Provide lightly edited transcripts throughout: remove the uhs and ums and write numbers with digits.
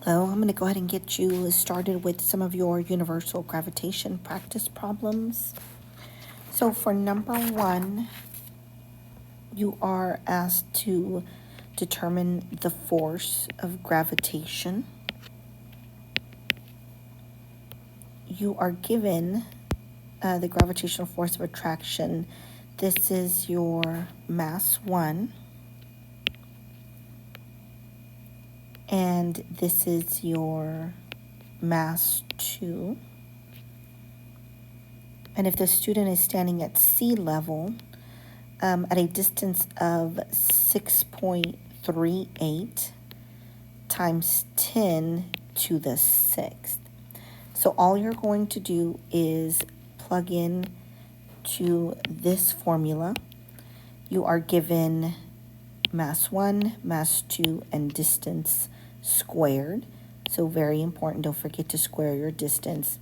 Hello, I'm going to go ahead and get you started with some of your universal gravitation practice problems. So for number 1, you are asked to determine the force of gravitation. You are given the gravitational force of attraction. This is your mass 1, and this is your mass 2. And if the student is standing at sea level at a distance of 6.38 times 10 to the 6th. So all you're going to do is plug in to this formula. You are given mass 1, mass 2, and distance squared. So very important, don't forget to square your distance.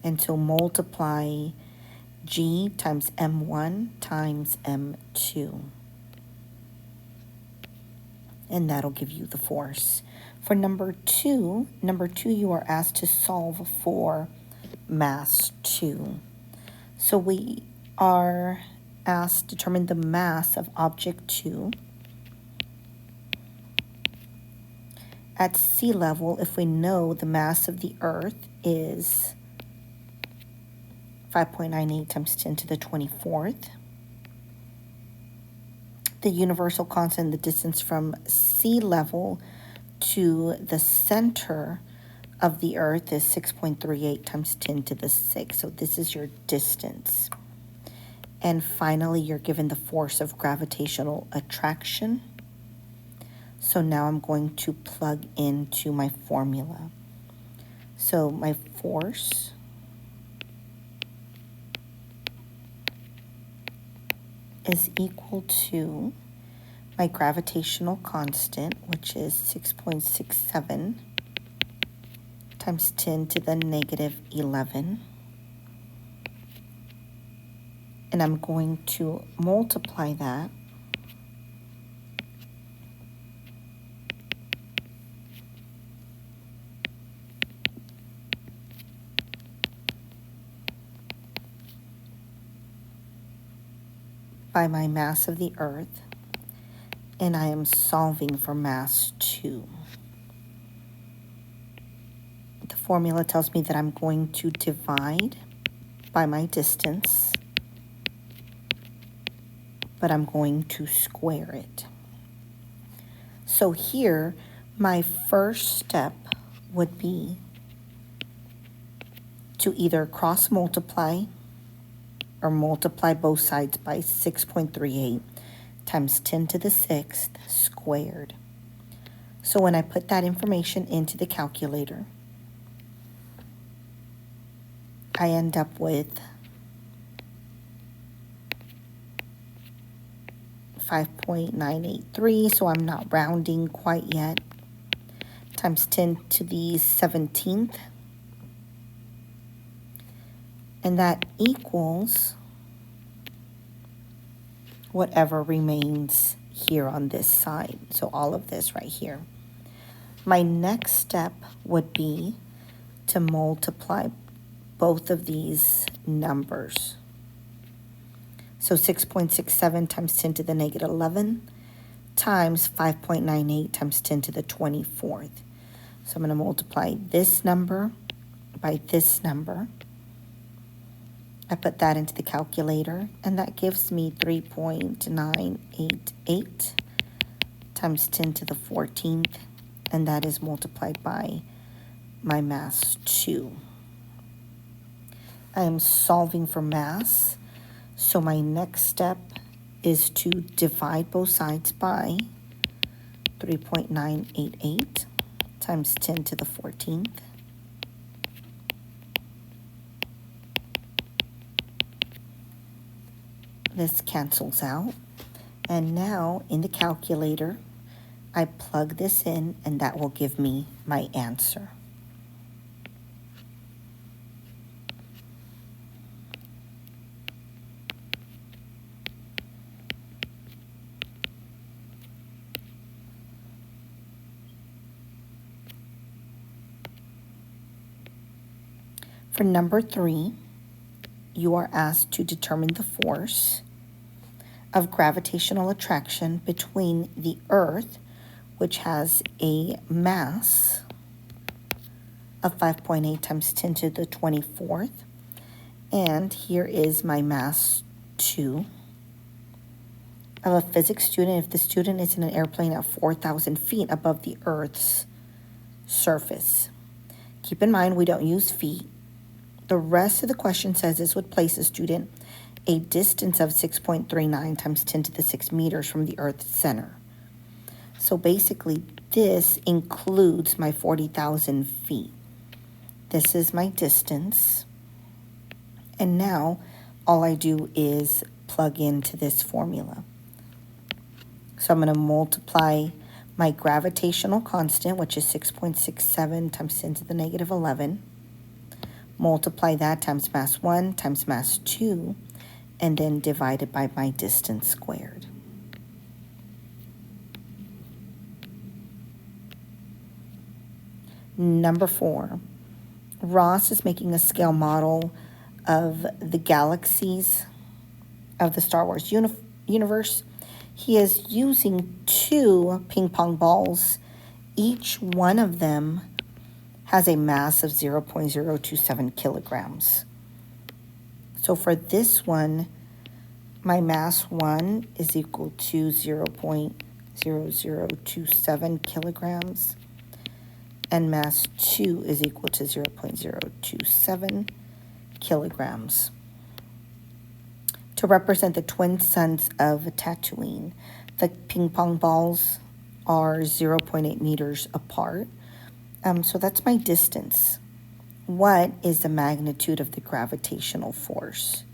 And so multiply G times M1 times M2. And that'll give you the force. For number 2, you are asked to solve for mass 2. So we are asked to determine the mass of object 2. At sea level, if we know the mass of the Earth is 5.98 times 10 to the 24th. The universal constant, the distance from sea level to the center of the Earth is 6.38 times 10 to the 6th. So this is your distance. And finally, you're given the force of gravitational attraction. So now I'm going to plug into my formula. So my force is equal to my gravitational constant, which is 6.67 times 10 to the negative 11. And I'm going to multiply that by my mass of the Earth, and I am solving for mass 2. The formula tells me that I'm going to divide by my distance, but I'm going to square it. So here, my first step would be to either cross multiply or multiply both sides by 6.38 times 10 to the 6th squared. So when I put that information into the calculator, I end up with 5.983, so I'm not rounding quite yet, times 10 to the 17th. And that equals whatever remains here on this side. So all of this right here. My next step would be to multiply both of these numbers. So 6.67 times 10 to the negative 11 times 5.98 times 10 to the 24th. So I'm going to multiply this number by this number. I put that into the calculator, and that gives me 3.988 times 10 to the 14th, and that is multiplied by my mass 2. I am solving for mass, so my next step is to divide both sides by 3.988 times 10 to the 14th. This cancels out. And now in the calculator, I plug this in, and that will give me my answer. For number 3, you are asked to determine the force of gravitational attraction between the Earth, which has a mass of 5.8 times 10 to the 24th, and here is my mass 2 of a physics student if the student is in an airplane at 4,000 feet above the Earth's surface. Keep in mind, we don't use feet. The rest of the question says this would place a student a distance of 6.39 times 10 to the 6 meters from the Earth's center. So basically, this includes my 40,000 feet. This is my distance. And now, all I do is plug into this formula. So I'm going to multiply my gravitational constant, which is 6.67 times 10 to the negative 11. Multiply that times mass 1 times mass 2, and then divide it by my distance squared. Number 4, Ross is making a scale model of the galaxies of the Star Wars universe. He is using 2 ping pong balls. Each one of them has a mass of 0.027 kilograms. So for this one, my mass 1 is equal to 0.0027 kilograms, and mass 2 is equal to 0.027 kilograms. To represent the twin suns of Tatooine, the ping pong balls are 0.8 meters apart. So that's my distance. What is the magnitude of the gravitational force?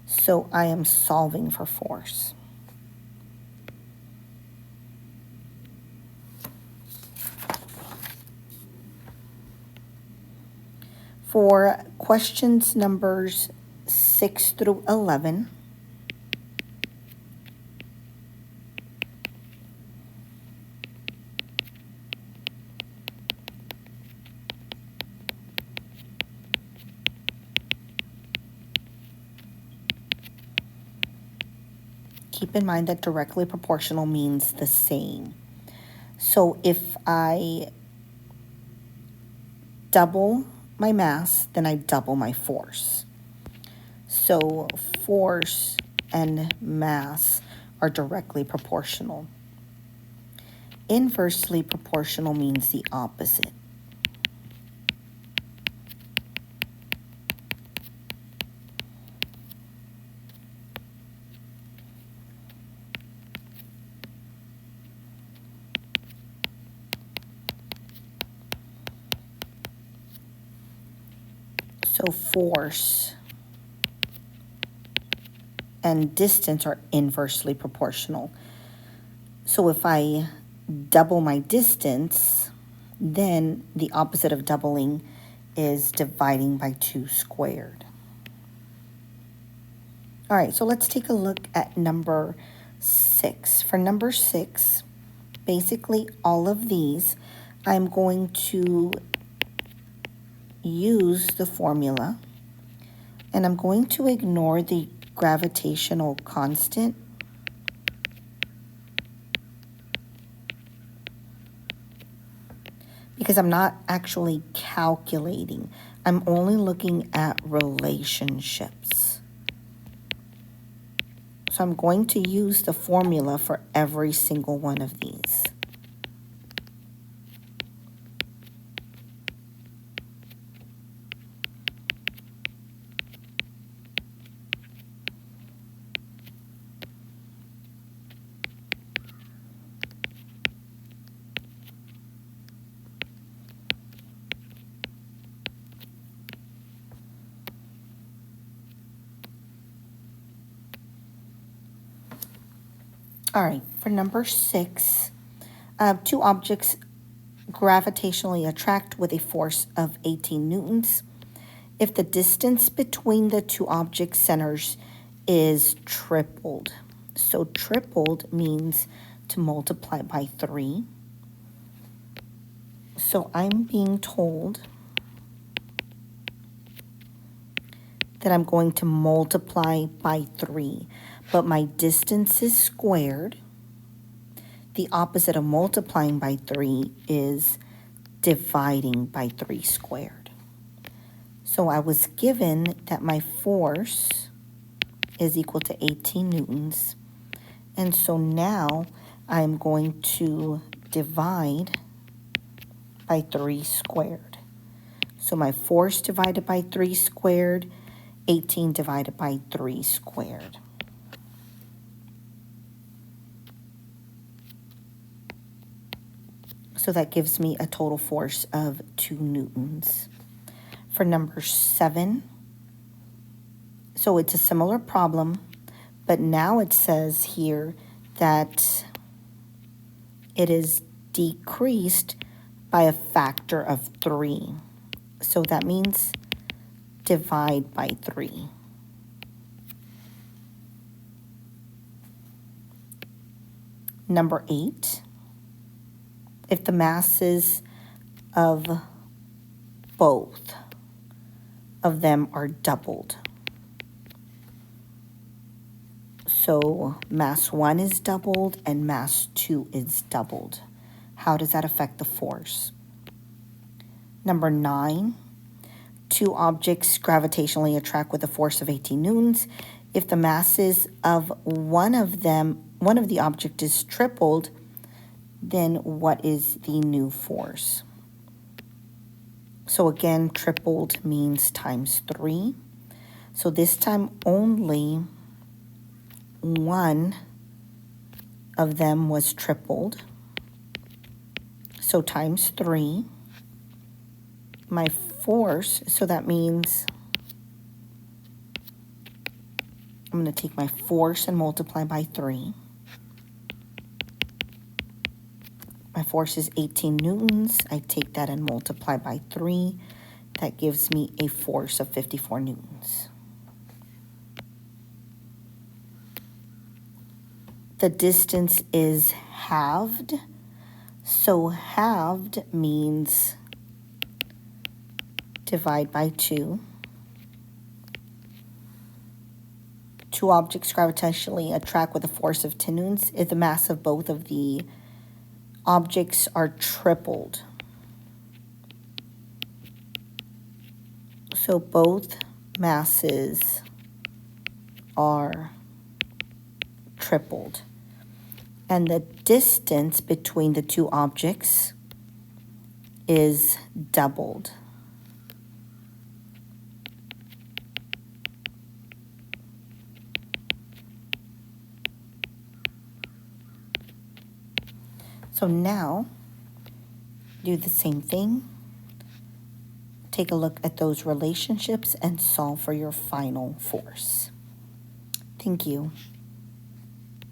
So I am solving for force. For questions numbers 6 through 11, keep in mind that directly proportional means the same. So if I double my mass, then I double my force. So force and mass are directly proportional. Inversely proportional means the opposite. So force and distance are inversely proportional. So if I double my distance, then the opposite of doubling is dividing by 2 squared. All right, so let's take a look at number 6. For number 6, basically all of these, I'm going to use the formula, and I'm going to ignore the gravitational constant because I'm not actually calculating. I'm only looking at relationships. So I'm going to use the formula for every single one of these. All right, for number 6, 2 objects gravitationally attract with a force of 18 newtons. If the distance between the 2 object centers is tripled. So tripled means to multiply by 3. So I'm being told that I'm going to multiply by 3. But my distance is squared. The opposite of multiplying by 3 is dividing by 3 squared. So I was given that my force is equal to 18 newtons. And so now I'm going to divide by 3 squared. So my force divided by 3 squared, 18 divided by 3 squared. So that gives me a total force of 2 newtons. For number 7, so it's a similar problem, but now it says here that it is decreased by a factor of 3. So that means divide by 3. Number 8, if the masses of both of them are doubled. So mass 1 is doubled and mass 2 is doubled. How does that affect the force? Number 9, two objects gravitationally attract with a force of 18 newtons. If the masses of one of the object is tripled, then what is the new force? So again, tripled means times 3. So this time only one of them was tripled. So times 3. My force, so that means I'm going to take my force and multiply by 3. My force is 18 newtons. I take that and multiply by 3. That gives me a force of 54 newtons. The distance is halved. So halved means divide by 2. Two objects gravitationally attract with a force of 10 newtons if the mass of both of the objects are tripled. So both masses are tripled. And the distance between the two objects is doubled. So now, do the same thing. Take a look at those relationships and solve for your final force. Thank you.